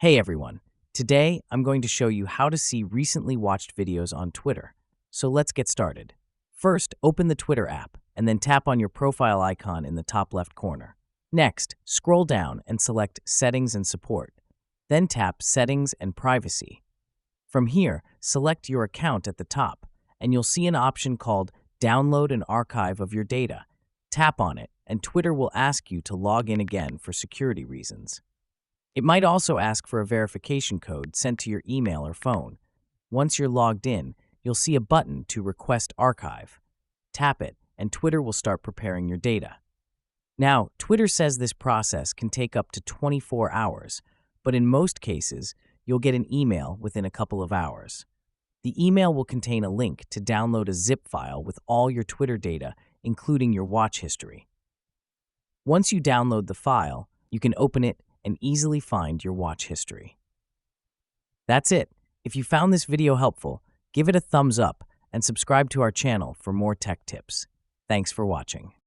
Hey everyone, today I'm going to show you how to see recently watched videos on Twitter. So let's get started. First, open the Twitter app and then tap on your profile icon in the top left corner. Next, scroll down and select Settings and Support. Then tap Settings and Privacy. From here, select your account at the top and you'll see an option called Download an Archive of Your Data. Tap on it and Twitter will ask you to log in again for security reasons. It might also ask for a verification code sent to your email or phone. Once you're logged in, you'll see a button to Request Archive. Tap it, and Twitter will start preparing your data. Now, Twitter says this process can take up to 24 hours, but in most cases, you'll get an email within a couple of hours. The email will contain a link to download a zip file with all your Twitter data, including your watch history. Once you download the file, you can open it and easily find your watch history. That's it. If you found this video helpful, give it a thumbs up and subscribe to our channel for more tech tips. Thanks for watching.